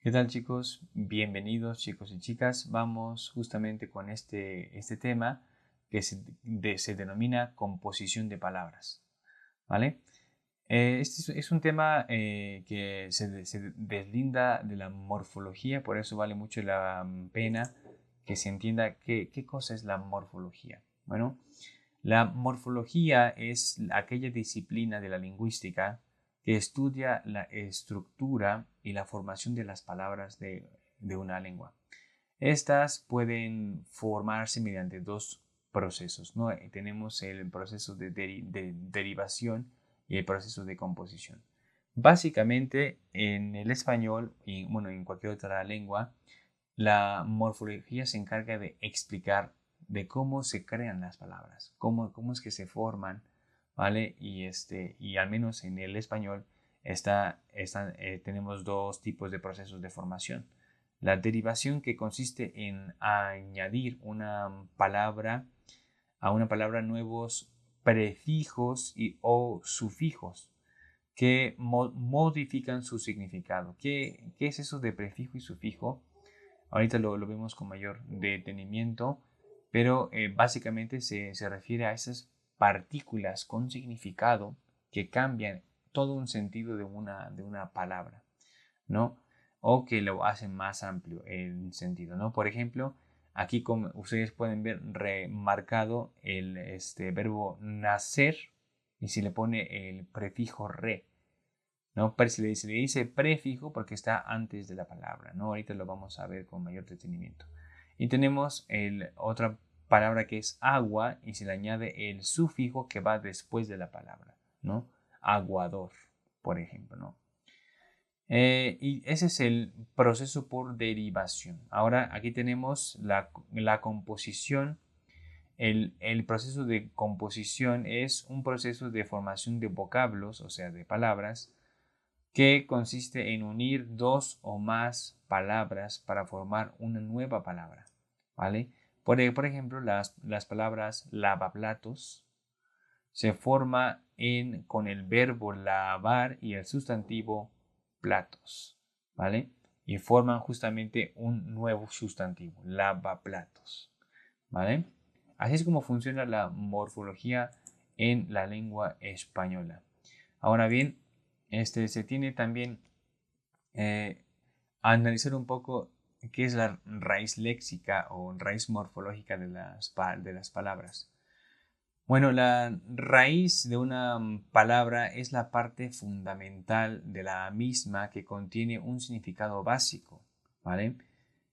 ¿Qué tal, chicos? Bienvenidos, chicos y chicas. Vamos justamente con este tema que se denomina composición de palabras, ¿vale? Este es un tema que se deslinda de la morfología, por eso vale mucho la pena que se entienda qué cosa es la morfología. Bueno, la morfología es aquella disciplina de la lingüística que estudia la estructura y la formación de las palabras de una lengua. Estas pueden formarse mediante dos procesos, ¿no? Tenemos el proceso de derivación y el proceso de composición. Básicamente, en el español y bueno, en cualquier otra lengua, la morfología se encarga de explicar de cómo se crean las palabras, cómo es que se forman, ¿vale? Y al menos en el español tenemos dos tipos de procesos de formación. La derivación, que consiste en añadir a una palabra nuevos prefijos o sufijos que modifican su significado. ¿Qué es eso de prefijo y sufijo? Ahorita lo vemos con mayor detenimiento, pero básicamente se refiere a esas partículas con significado que cambian todo un sentido de una palabra, ¿no? O que lo hacen más amplio el sentido, ¿no? Por ejemplo, aquí como ustedes pueden ver remarcado el verbo nacer y se le pone el prefijo re, ¿no? Pero se le dice prefijo porque está antes de la palabra, ¿no? Ahorita lo vamos a ver con mayor detenimiento. Y tenemos otra palabra que es agua y se le añade el sufijo que va después de la palabra, ¿no? Aguador, por ejemplo, ¿no? Y ese es el proceso por derivación. Ahora aquí tenemos la composición. El proceso de composición es un proceso de formación de vocablos, o sea, de palabras, que consiste en unir dos o más palabras para formar una nueva palabra, ¿vale? Por ejemplo, las palabras lavaplatos se forma con el verbo lavar y el sustantivo platos, ¿vale? Y forman justamente un nuevo sustantivo, lavaplatos, ¿vale? Así es como funciona la morfología en la lengua española. Ahora bien, se tiene también eh, a analizar un poco qué es la raíz léxica o raíz morfológica de las palabras. Bueno, la raíz de una palabra es la parte fundamental de la misma que contiene un significado básico, ¿vale?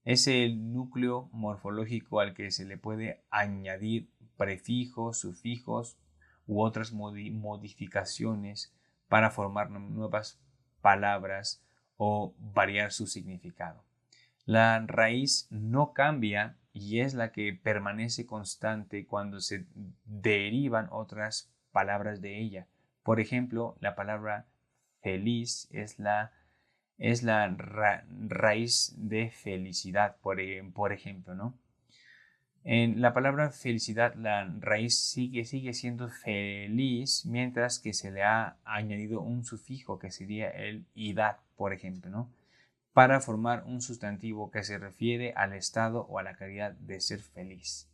Es el núcleo morfológico al que se le puede añadir prefijos, sufijos u otras modificaciones para formar nuevas palabras o variar su significado. La raíz no cambia y es la que permanece constante cuando se derivan otras palabras de ella. Por ejemplo, la palabra feliz es la raíz de felicidad, por ejemplo, ¿no? En la palabra felicidad, la raíz sigue siendo feliz, mientras que se le ha añadido un sufijo que sería el idad, por ejemplo, ¿no? Para formar un sustantivo que se refiere al estado o a la calidad de ser feliz,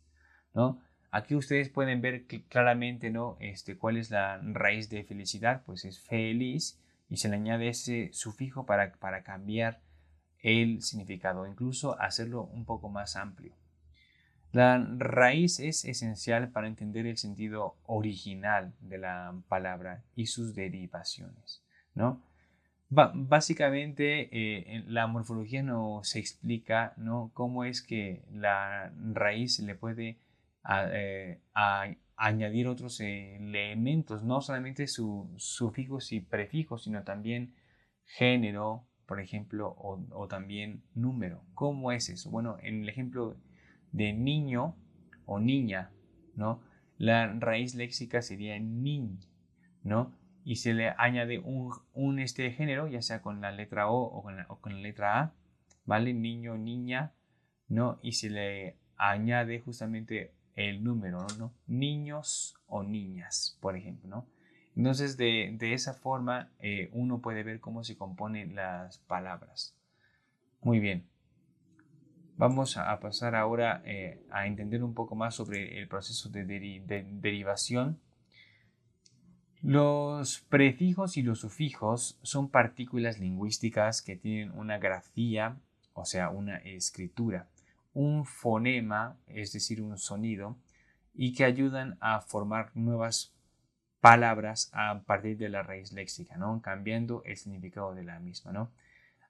¿no? Aquí ustedes pueden ver claramente, ¿no? Cuál es la raíz de felicidad, pues es feliz y se le añade ese sufijo para cambiar el significado, incluso hacerlo un poco más amplio. La raíz es esencial para entender el sentido original de la palabra y sus derivaciones, ¿no? Básicamente, en la morfología nos explica, ¿no?, cómo es que la raíz le puede añadir otros elementos, no solamente sufijos y prefijos, sino también género, por ejemplo, o también número. ¿Cómo es eso? Bueno, en el ejemplo de niño o niña, ¿no? La raíz léxica sería niñ, ¿no? Y se le añade un género, ya sea con la letra O o con la letra A, ¿vale? Niño, niña, ¿no? Y se le añade justamente el número, ¿no? Niños o niñas, por ejemplo, ¿no? Entonces, de esa forma, uno puede ver cómo se componen las palabras. Muy bien. Vamos a pasar ahora a entender un poco más sobre el proceso de derivación. Los prefijos y los sufijos son partículas lingüísticas que tienen una grafía, o sea, una escritura, un fonema, es decir, un sonido, y que ayudan a formar nuevas palabras a partir de la raíz léxica, ¿no? Cambiando el significado de la misma, ¿no?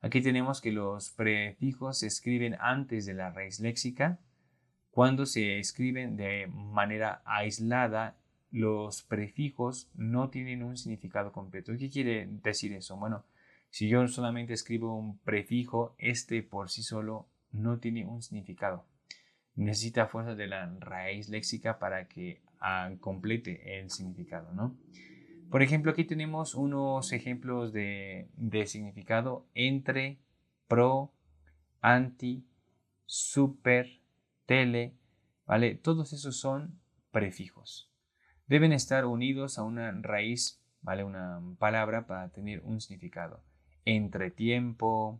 Aquí tenemos que los prefijos se escriben antes de la raíz léxica. Cuando se escriben de manera aislada, los prefijos no tienen un significado completo. ¿Qué quiere decir eso? Bueno, si yo solamente escribo un prefijo, este por sí solo no tiene un significado. Necesita fuerza de la raíz léxica para que complete el significado, ¿no? Por ejemplo, aquí tenemos unos ejemplos de significado: entre, pro, anti, super, tele, ¿vale? Todos esos son prefijos. Deben estar unidos a una raíz, ¿vale? Una palabra para tener un significado. Entretiempo,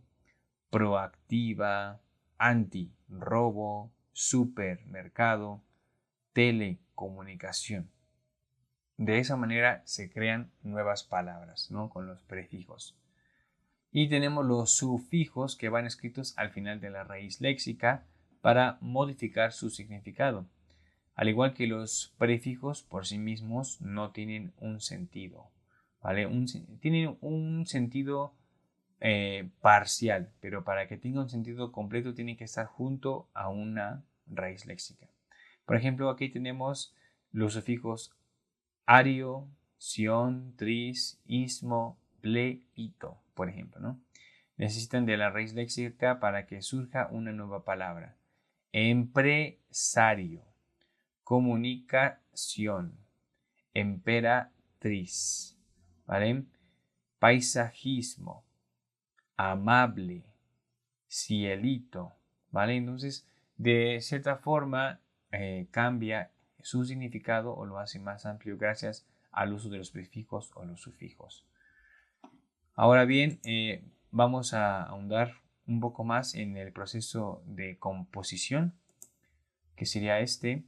proactiva, anti, robo, supermercado, telecomunicación. De esa manera se crean nuevas palabras, ¿no? Con los prefijos. Y tenemos los sufijos que van escritos al final de la raíz léxica para modificar su significado. Al igual que los prefijos por sí mismos no tienen un sentido, ¿vale? Tienen un sentido parcial, pero para que tenga un sentido completo tiene que estar junto a una raíz léxica. Por ejemplo, aquí tenemos los sufijos ario, sion, tris, ismo, pleito, por ejemplo, ¿no? Necesitan de la raíz léxica para que surja una nueva palabra. Empresario, comunicación, emperatriz, ¿vale? Paisajismo, amable, cielito, ¿vale? Entonces, de cierta forma, cambia su significado o lo hace más amplio gracias al uso de los prefijos o los sufijos. Ahora bien, vamos a ahondar un poco más en el proceso de composición, que sería este.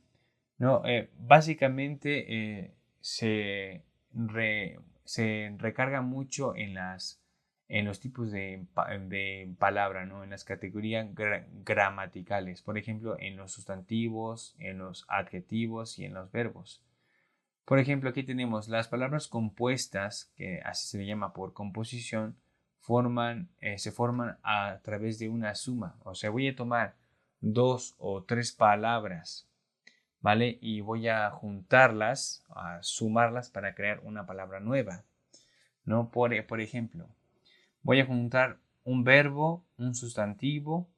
No, básicamente se recarga mucho en los tipos de palabra, ¿no? En las categorías gramaticales, por ejemplo, en los sustantivos, en los adjetivos y en los verbos. Por ejemplo, aquí tenemos las palabras compuestas, que así se le llama por composición, se forman a través de una suma. O sea, voy a tomar dos o tres palabras, ¿vale? Y voy a juntarlas, a sumarlas para crear una palabra nueva, ¿no? Por ejemplo, voy a juntar un verbo, un sustantivo,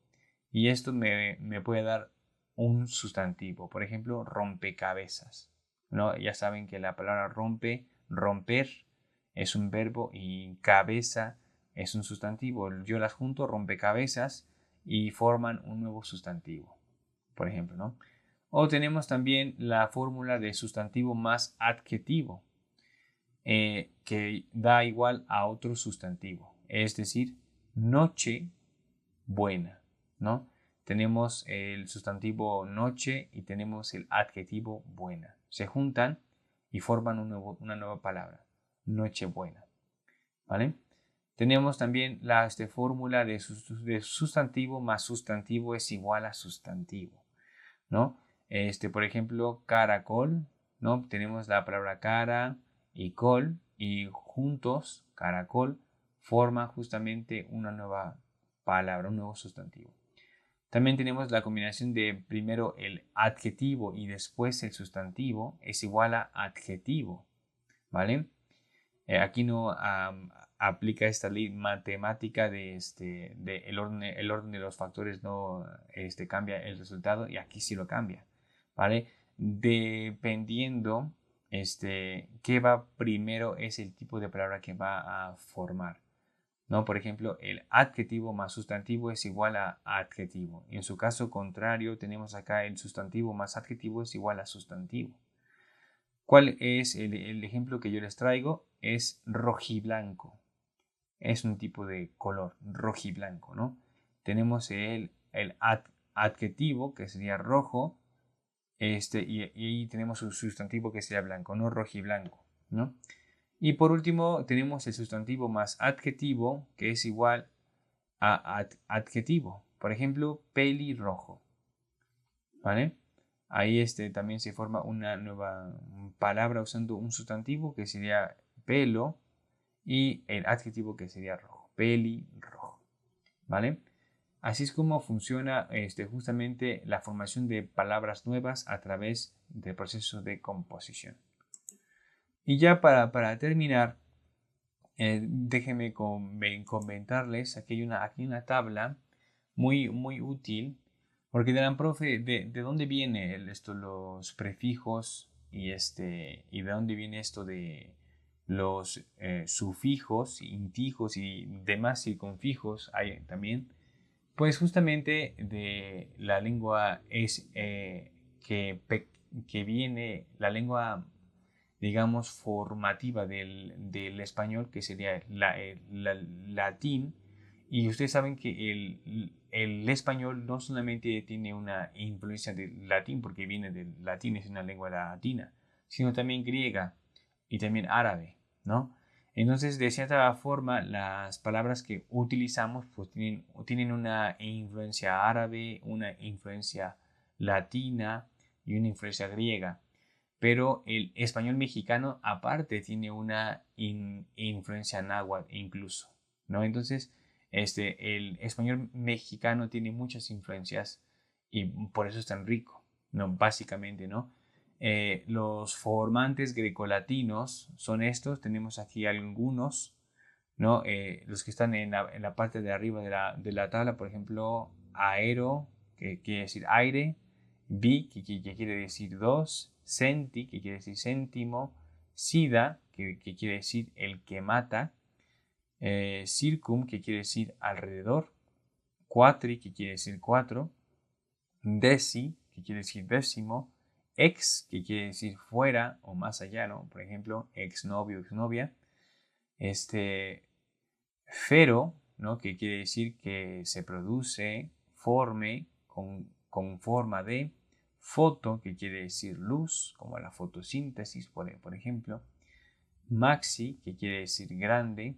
y esto me puede dar un sustantivo. Por ejemplo, rompecabezas, ¿no? Ya saben que la palabra romper, es un verbo y cabeza es un sustantivo. Yo las junto, rompecabezas, y forman un nuevo sustantivo, por ejemplo, ¿no? O tenemos también la fórmula de sustantivo más adjetivo, que da igual a otro sustantivo, es decir, noche buena, ¿no? Tenemos el sustantivo noche y tenemos el adjetivo buena. Se juntan y forman una nueva palabra, noche buena, ¿vale? Tenemos también la fórmula de sustantivo más sustantivo es igual a sustantivo, ¿no? Por ejemplo, caracol, ¿no? Tenemos la palabra cara y col, y juntos, caracol, forma justamente una nueva palabra, un nuevo sustantivo. También tenemos la combinación de primero el adjetivo y después el sustantivo es igual a adjetivo, ¿vale? Aquí no aplica esta ley matemática de el orden de los factores no cambia el resultado, y aquí sí lo cambia, ¿vale? Dependiendo qué va primero es el tipo de palabra que va a formar, ¿no? Por ejemplo, el adjetivo más sustantivo es igual a adjetivo. En su caso contrario, tenemos acá el sustantivo más adjetivo es igual a sustantivo. ¿Cuál es el ejemplo que yo les traigo? Es rojiblanco. Es un tipo de color, rojiblanco, ¿no? tenemos el adjetivo, que sería rojo, y tenemos un sustantivo que sería blanco, ¿no? Rojo y blanco, ¿no? Y por último tenemos el sustantivo más adjetivo, que es igual a adjetivo. Por ejemplo, pelirrojo, ¿vale? Ahí también se forma una nueva palabra usando un sustantivo que sería pelo y el adjetivo que sería rojo, pelirrojo, ¿vale? Así es como funciona justamente la formación de palabras nuevas a través del proceso de composición. Y ya para terminar, déjenme comentarles, aquí hay una tabla muy útil, porque dirán, profe, ¿de dónde viene los prefijos y de dónde viene esto de los sufijos, intijos y demás circunfijos hay también? Pues justamente de la lengua que viene, la lengua, digamos, formativa del español, que sería el latín. Y ustedes saben que el español no solamente tiene una influencia del latín, porque viene del latín, es una lengua latina, sino también griega y también árabe, ¿no? Entonces, de cierta forma, las palabras que utilizamos pues, tienen una influencia árabe, una influencia latina y una influencia griega. Pero el español mexicano aparte tiene una influencia náhuatl incluso, ¿no? Entonces, el español mexicano tiene muchas influencias y por eso es tan rico, ¿no? Básicamente, ¿no? Los formantes grecolatinos son estos, tenemos aquí algunos, ¿no? Los que están en la parte de arriba de la tabla, por ejemplo, aero, que quiere decir aire, bi, que quiere decir dos, centi, que quiere decir céntimo, sida, que quiere decir el que mata, circum, que quiere decir alrededor, quatri, que quiere decir cuatro, deci, que quiere decir décimo, ex, que quiere decir fuera o más allá, ¿no? Por ejemplo, exnovio, exnovia, fero, ¿no? Que quiere decir que se produce, forme, con forma de, foto, que quiere decir luz, como la fotosíntesis, por ejemplo, maxi, que quiere decir grande,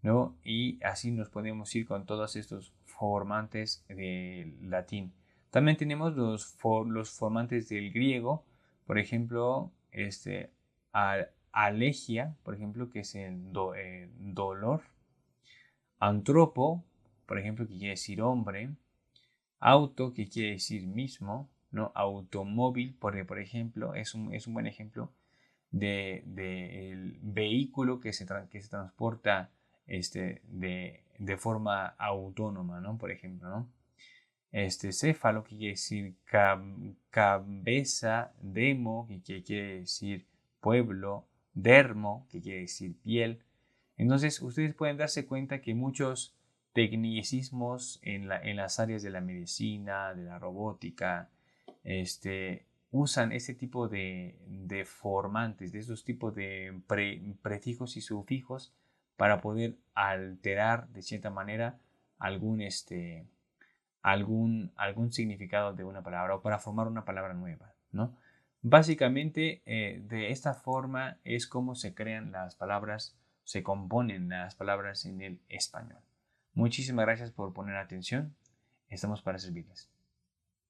¿no? Y así nos podemos ir con todos estos formantes del latín. También tenemos los formantes del griego, por ejemplo, alegia, por ejemplo, que es el dolor, antropo, por ejemplo, que quiere decir hombre, auto, que quiere decir mismo, ¿no? Automóvil, por ejemplo, es un buen ejemplo del vehículo que se transporta de forma autónoma, ¿no? Por ejemplo, ¿no? Céfalo, que quiere decir cabeza, demo, que quiere decir pueblo, dermo, que quiere decir piel. Entonces, ustedes pueden darse cuenta que muchos tecnicismos en las áreas de la medicina, de la robótica, usan este tipo de formantes, de esos tipos de prefijos y sufijos para poder alterar de cierta manera algún significado de una palabra o para formar una palabra nueva, ¿no? Básicamente, de esta forma es como se crean las palabras, se componen las palabras en el español. Muchísimas gracias por poner atención. Estamos para servirles.